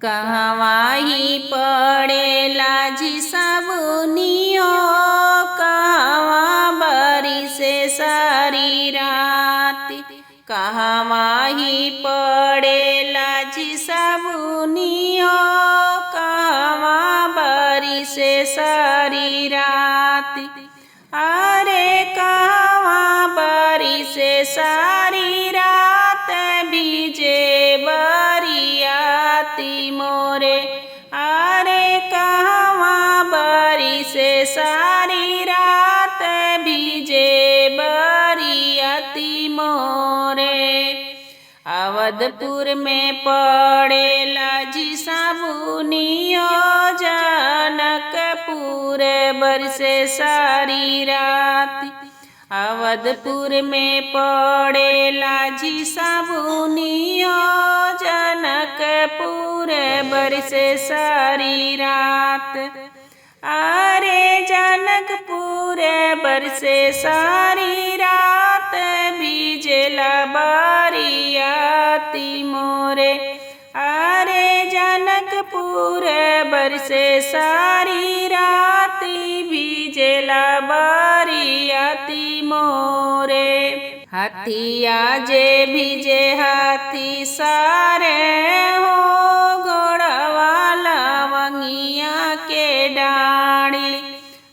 कहवाही पड़ेला जी साबुनियो, कहवा बरी से सारी राती। कहवाही पड़ेला जी साबुनियो, कहवा बरी से सारी राती। अरे कहवा बरी से सारी रात भीजे बरियाती मोरे। अरे कहवा बरी से सारी रात भीजे बरियाती मोरे। अवधपुर में पड़ेला जी साबुनियो, जनकपुर बरसे सारी राती। अवधपुर में पड़ेला जी साबुनियो, जनकपुर बरसे सारी रात। अरे जनकपुर बरसे सारी रात भीजेला बरियाती मोरे। अरे जनकपुर बरसे सारी राती भीजेला बरियाती मोरे। हाथिया जे भीजे हाथी सारे हो, घोड़वा लवंगिया के डाड़ी।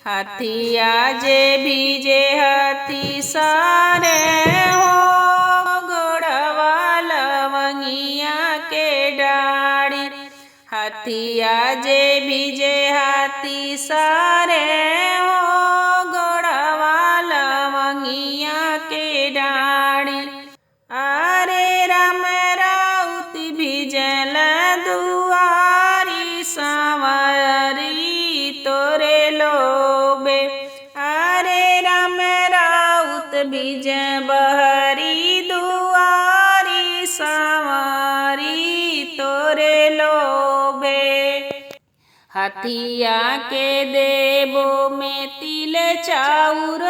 हाथिया जे भीजे हाथी सारे हो, घोड़वा लवंगिया के डाड़ी। हाथिया जे भीजे हाथी सारे हो, घोड़वा लवंगिया के डाड़ी। अरे राम राउत भीजल दुआरी, सांवरी तोरे लोबे। अरे राम राउत भीज बहरी दुआरी, सांवरी तोरे लोबे। हाथिया के देबो में तिल चाउर,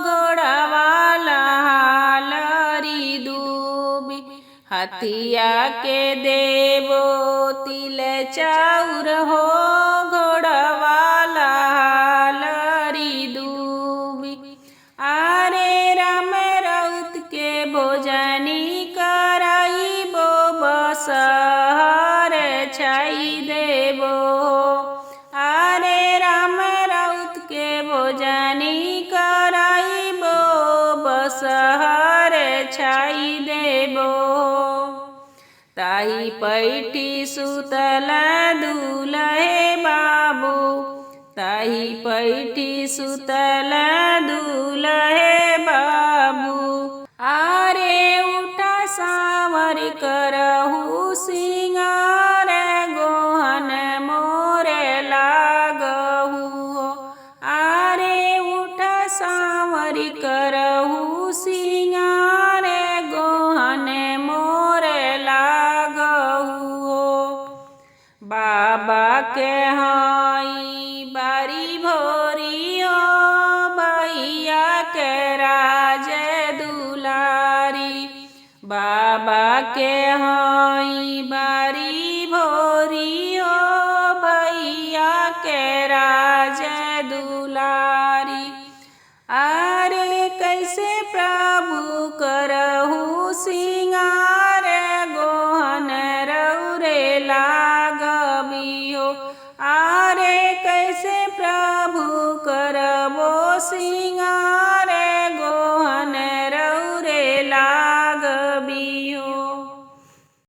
घोड़वा लहालरी दूबी। हाथिया के देबो तिल चाउर हो, घोड़वा लहालरी दूबी। अरे राम राउत के भोजनी कराइबो, बसहर छाई देबो। अरे राम राउत के भोजनी कराइबो, बसहर छाई देबो। ताही पैठी सुतल दूल्हे बाबू, ताही पैठी सुतल दूल्हे बाबू। अरे उठा सांवर करहु सिंगार, गोहन मोरे लागहु। अरे उठा सांवर करहु सिंगार, गोहन मोरे लागहु। बाबा के हाई बारी भोरियो, भैया के राज दुलारी। बाबा के हाई बारी भोरी,